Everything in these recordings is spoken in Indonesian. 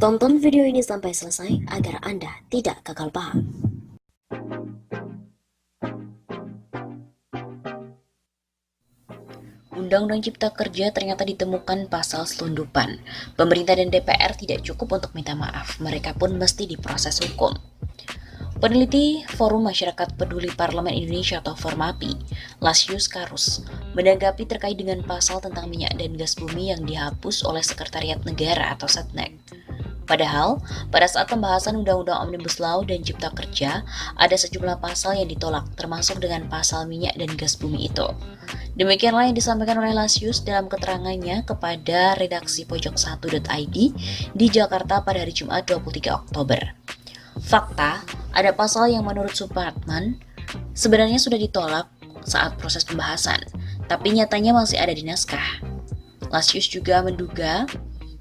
Tonton video ini sampai selesai agar Anda tidak gagal paham. Undang-Undang Cipta Kerja ternyata ditemukan pasal selundupan. Pemerintah dan DPR tidak cukup untuk minta maaf, mereka pun mesti diproses hukum. Peneliti Forum Masyarakat Peduli Parlemen Indonesia atau Formapi, Lasius Karus, menanggapi terkait dengan pasal tentang minyak dan gas bumi yang dihapus oleh Sekretariat Negara atau Setnek. Padahal, pada saat pembahasan Undang-Undang Omnibus Law dan Cipta Kerja, ada sejumlah pasal yang ditolak, termasuk dengan pasal minyak dan gas bumi itu. Demikianlah yang disampaikan oleh Lasius dalam keterangannya kepada redaksi pojok1.id di Jakarta pada hari Jumat 23 Oktober. Fakta, ada pasal yang menurut Supratman sebenarnya sudah ditolak saat proses pembahasan, tapi nyatanya masih ada di naskah. Lasius juga menduga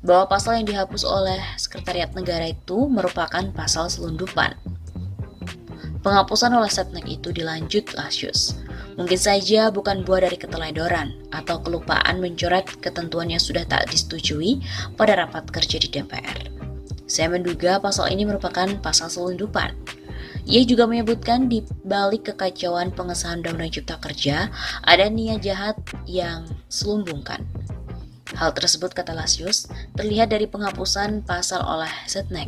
bahwa pasal yang dihapus oleh Sekretariat Negara itu merupakan pasal selundupan. Penghapusan oleh Setnek itu dilanjut Lasius. Mungkin saja bukan buah dari keteledoran atau kelupaan mencoret ketentuan yang sudah tak disetujui pada rapat kerja di DPR. Saya menduga pasal ini merupakan pasal selundupan. Ia juga menyebutkan di balik kekacauan pengesahan Undang-Undang Cipta Kerja ada niat jahat yang selumbungkan. Hal tersebut, kata Lasius, terlihat dari penghapusan pasal oleh Setnek.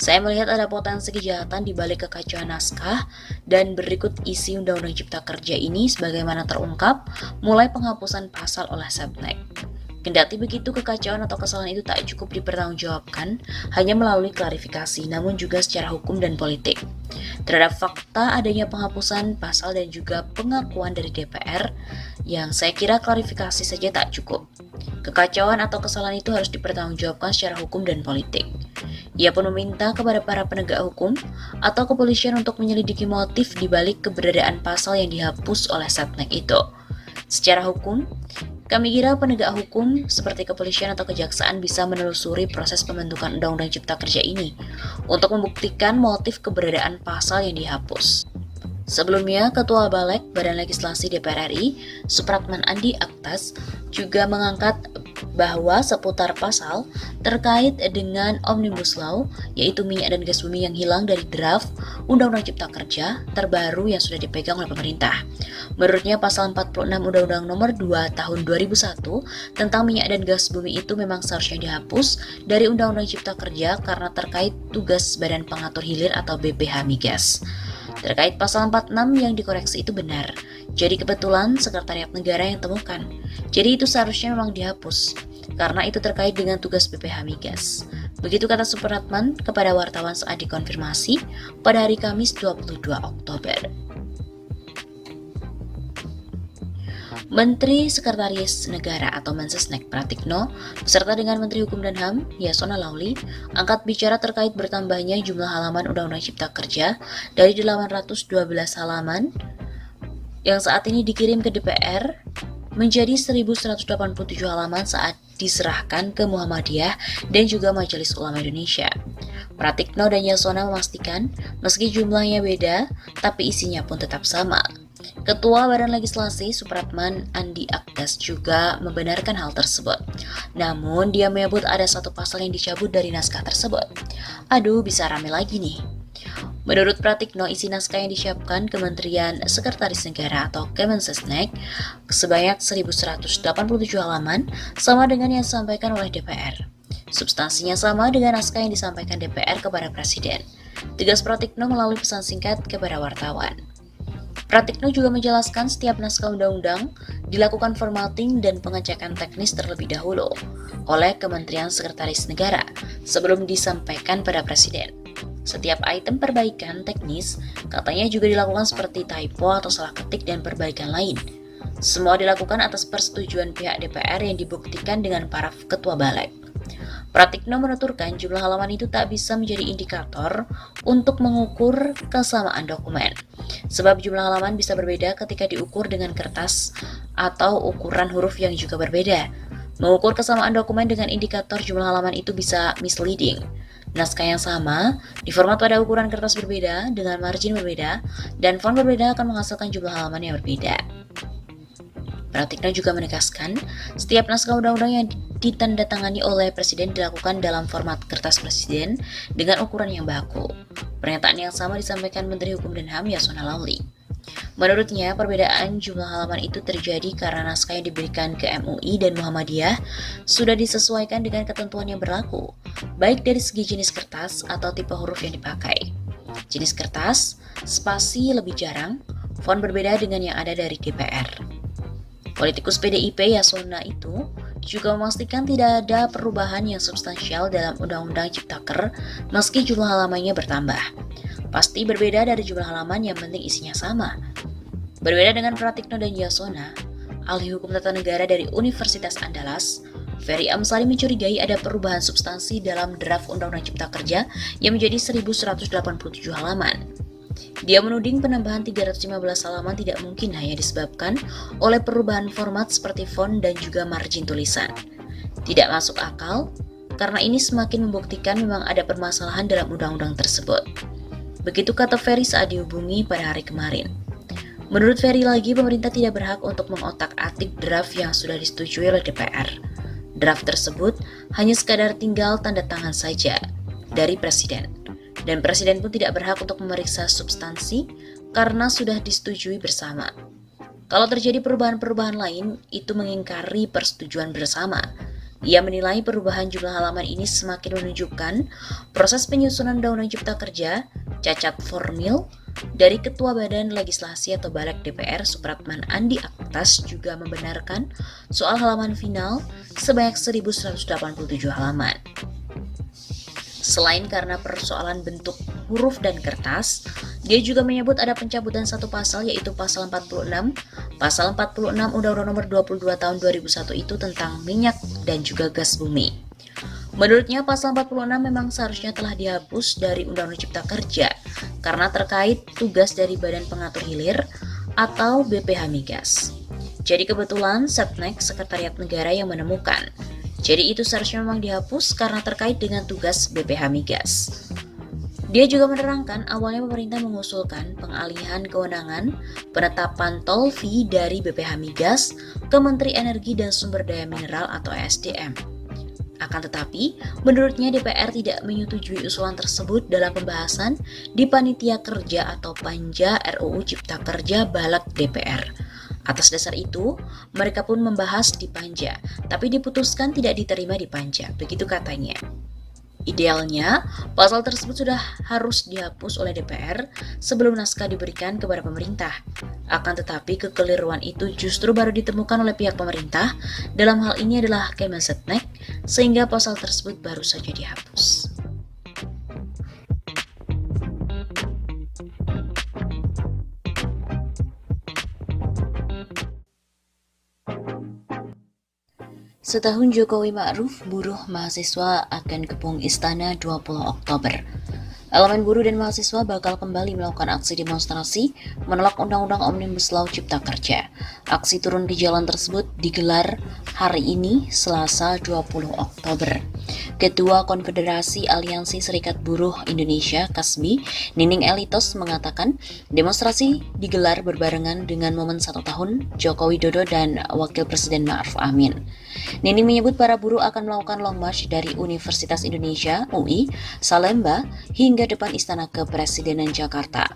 Saya melihat ada potensi kejahatan di balik kekacauan naskah dan berikut isi Undang-Undang Cipta Kerja ini sebagaimana terungkap mulai penghapusan pasal oleh Setnek. Kendati begitu, kekacauan atau kesalahan itu tak cukup dipertanggungjawabkan hanya melalui klarifikasi, namun juga secara hukum dan politik. Terhadap fakta adanya penghapusan pasal dan juga pengakuan dari DPR, yang saya kira klarifikasi saja tak cukup. Kekacauan atau kesalahan itu harus dipertanggungjawabkan secara hukum dan politik. Ia pun meminta kepada para penegak hukum atau kepolisian untuk menyelidiki motif di balik keberadaan pasal yang dihapus oleh Setnek itu. Secara hukum, kami kira penegak hukum seperti kepolisian atau kejaksaan bisa menelusuri proses pembentukan Undang-Undang Cipta Kerja ini untuk membuktikan motif keberadaan pasal yang dihapus. Sebelumnya, Ketua Balek Badan Legislasi DPR RI, Supratman Andi Aktas, juga mengangkat bahwa seputar pasal terkait dengan Omnibus Law, yaitu minyak dan gas bumi yang hilang dari draft Undang-Undang Cipta Kerja terbaru yang sudah dipegang oleh pemerintah. Menurutnya, pasal 46 Undang-Undang Nomor 2 Tahun 2001 tentang minyak dan gas bumi itu memang seharusnya dihapus dari Undang-Undang Cipta Kerja karena terkait tugas Badan Pengatur Hilir atau BPH Migas. Terkait pasal 46 yang dikoreksi itu benar. Jadi kebetulan Sekretariat Negara yang temukan. Jadi itu seharusnya memang dihapus, karena itu terkait dengan tugas BPH Migas. Begitu kata Supratman kepada wartawan saat dikonfirmasi pada hari Kamis 22 Oktober. Menteri Sekretaris Negara atau Mensesnek Pratikno beserta dengan Menteri Hukum dan HAM Yasona Lauli angkat bicara terkait bertambahnya jumlah halaman Undang-Undang Cipta Kerja dari 812 halaman yang saat ini dikirim ke DPR menjadi 1187 halaman saat diserahkan ke Muhammadiyah dan juga Majelis Ulama Indonesia. Pratikno dan Yasona memastikan meski jumlahnya beda, tapi isinya pun tetap sama. Ketua Badan Legislasi Supratman Andi Aktas juga membenarkan hal tersebut. Namun dia menyebut ada satu pasal yang dicabut dari naskah tersebut. Aduh, bisa rame lagi nih. Menurut Pratikno, isi naskah yang disiapkan Kementerian Sekretaris Negara atau Kemensesnek sebanyak 1187 halaman sama dengan yang disampaikan oleh DPR. Substansinya sama dengan naskah yang disampaikan DPR kepada Presiden. Tegas Pratikno melalui pesan singkat kepada wartawan. Pratikno juga menjelaskan setiap naskah undang-undang dilakukan formatting dan pengecekan teknis terlebih dahulu oleh Kementerian Sekretaris Negara sebelum disampaikan pada Presiden. Setiap item perbaikan teknis katanya juga dilakukan seperti typo atau salah ketik dan perbaikan lain. Semua dilakukan atas persetujuan pihak DPR yang dibuktikan dengan para ketua Balek. Pratikno menuturkan jumlah halaman itu tak bisa menjadi indikator untuk mengukur kesamaan dokumen. Sebab jumlah halaman bisa berbeda ketika diukur dengan kertas atau ukuran huruf yang juga berbeda. Mengukur kesamaan dokumen dengan indikator jumlah halaman itu bisa misleading. Naskah yang sama, diformat pada ukuran kertas berbeda, dengan margin berbeda, dan font berbeda akan menghasilkan jumlah halaman yang berbeda. Pratikno juga menegaskan, setiap naskah undang-undang yang ditandatangani oleh Presiden dilakukan dalam format kertas Presiden dengan ukuran yang baku. Pernyataan yang sama disampaikan Menteri Hukum dan HAM Yasona Lawli. Menurutnya, perbedaan jumlah halaman itu terjadi karena naskah yang diberikan ke MUI dan Muhammadiyah sudah disesuaikan dengan ketentuan yang berlaku, baik dari segi jenis kertas atau tipe huruf yang dipakai. Jenis kertas, spasi lebih jarang, font berbeda dengan yang ada dari DPR. Politikus PDIP Yasona itu juga memastikan tidak ada perubahan yang substansial dalam Undang-Undang Ciptaker meski jumlah halamannya bertambah. Pasti berbeda dari jumlah halaman, yang penting isinya sama. Berbeda dengan Pratikno dan Yasona, ahli hukum tata negara dari Universitas Andalas, Ferry Amsari mencurigai ada perubahan substansi dalam draft Undang-Undang Cipta Kerja yang menjadi 1187 halaman. Dia menuding penambahan 315 halaman tidak mungkin hanya disebabkan oleh perubahan format seperti font dan juga margin tulisan. Tidak masuk akal, karena ini semakin membuktikan memang ada permasalahan dalam undang-undang tersebut. Begitu kata Ferry saat dihubungi pada hari kemarin. Menurut Ferry lagi, pemerintah tidak berhak untuk mengotak-atik draft yang sudah disetujui oleh DPR. Draft tersebut hanya sekadar tinggal tanda tangan saja dari Presiden. Dan Presiden pun tidak berhak untuk memeriksa substansi karena sudah disetujui bersama. Kalau terjadi perubahan-perubahan lain, itu mengingkari persetujuan bersama. Ia menilai perubahan jumlah halaman ini semakin menunjukkan proses penyusunan Undang-Undang Cipta Kerja cacat formil dari Ketua Badan Legislasi atau Balek DPR Supratman Andi Aktas juga membenarkan soal halaman final sebanyak 1187 halaman. Selain karena persoalan bentuk huruf dan kertas, dia juga menyebut ada pencabutan satu pasal, yaitu pasal 46. Pasal 46 Undang-Undang Nomor 22 Tahun 2001 itu tentang minyak dan juga gas bumi. Menurutnya pasal 46 memang seharusnya telah dihapus dari Undang-Undang Cipta Kerja karena terkait tugas dari Badan Pengatur Hilir atau BPH Migas. Jadi kebetulan Setnek Sekretariat Negara yang menemukan. Jadi itu seharusnya memang dihapus karena terkait dengan tugas BPH Migas. Dia juga menerangkan awalnya pemerintah mengusulkan pengalihan kewenangan penetapan tol fee dari BPH Migas ke Menteri Energi dan Sumber Daya Mineral atau ESDM. Akan tetapi, menurutnya DPR tidak menyetujui usulan tersebut dalam pembahasan di Panitia Kerja atau Panja RUU Cipta Kerja Balek DPR. Atas dasar itu, mereka pun membahas di Panja, tapi diputuskan tidak diterima di Panja, begitu katanya. Idealnya, pasal tersebut sudah harus dihapus oleh DPR sebelum naskah diberikan kepada pemerintah. Akan tetapi, kekeliruan itu justru baru ditemukan oleh pihak pemerintah, dalam hal ini adalah Kemensetnek, sehingga pasal tersebut baru saja dihapus. Setahun Jokowi Ma'ruf, buruh mahasiswa akan kepung Istana 20 Oktober. Elemen buruh dan mahasiswa bakal kembali melakukan aksi demonstrasi menolak Undang-Undang Omnibus Law Cipta Kerja. Aksi turun ke jalan tersebut digelar hari ini, Selasa 20 Oktober. Ketua Konfederasi Aliansi Serikat Buruh Indonesia (KASBI), Nining Elitos mengatakan demonstrasi digelar berbarengan dengan momen 1 tahun Joko Widodo dan Wakil Presiden Ma'ruf Amin. Nining menyebut para buruh akan melakukan long march dari Universitas Indonesia (UI), Salemba, hingga depan Istana Kepresidenan Jakarta.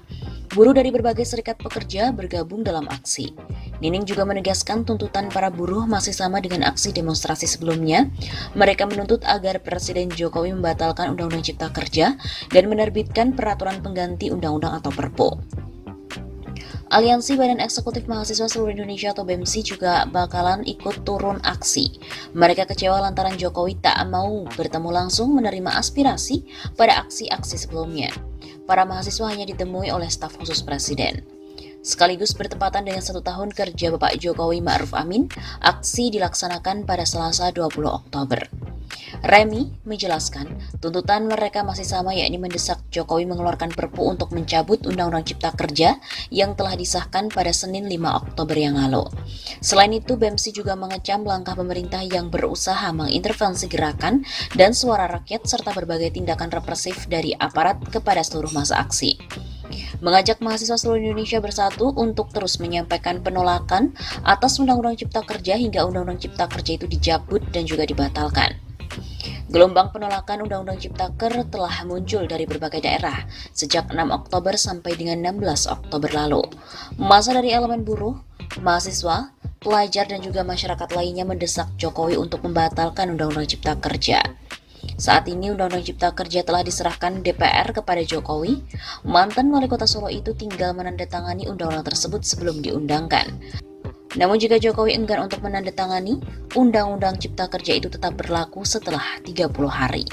Buruh dari berbagai serikat pekerja bergabung dalam aksi. Nining juga menegaskan tuntutan para buruh masih sama dengan aksi demonstrasi sebelumnya. Mereka menuntut agar Presiden Jokowi membatalkan Undang-Undang Cipta Kerja dan menerbitkan peraturan pengganti undang-undang atau Perpu. Aliansi Badan Eksekutif Mahasiswa Seluruh Indonesia atau BEMSI juga bakalan ikut turun aksi. Mereka kecewa lantaran Jokowi tak mau bertemu langsung menerima aspirasi pada aksi-aksi sebelumnya. Para mahasiswa hanya ditemui oleh staf khusus Presiden. Sekaligus bertepatan dengan 1 tahun kerja Bapak Jokowi Ma'ruf Amin, aksi dilaksanakan pada Selasa 20 Oktober. Remi menjelaskan, tuntutan mereka masih sama, yakni mendesak Jokowi mengeluarkan Perpu untuk mencabut Undang-Undang Cipta Kerja yang telah disahkan pada Senin 5 Oktober yang lalu. Selain itu, BEMSI juga mengecam langkah pemerintah yang berusaha mengintervensi gerakan dan suara rakyat serta berbagai tindakan represif dari aparat kepada seluruh massa aksi. mengajak mahasiswa seluruh Indonesia bersatu untuk terus menyampaikan penolakan atas Undang-Undang Cipta Kerja hingga Undang-Undang Cipta Kerja itu dicabut dan juga dibatalkan. Gelombang penolakan Undang-Undang Ciptaker telah muncul dari berbagai daerah sejak 6 Oktober sampai dengan 16 Oktober lalu. Masa dari elemen buruh, mahasiswa, pelajar dan juga masyarakat lainnya mendesak Jokowi untuk membatalkan Undang-Undang Cipta Kerja. Saat ini Undang-Undang Cipta Kerja telah diserahkan DPR kepada Jokowi. Mantan wali kota Solo itu tinggal menandatangani undang-undang tersebut sebelum diundangkan. Namun jika Jokowi enggan untuk menandatangani, Undang-Undang Cipta Kerja itu tetap berlaku setelah 30 hari.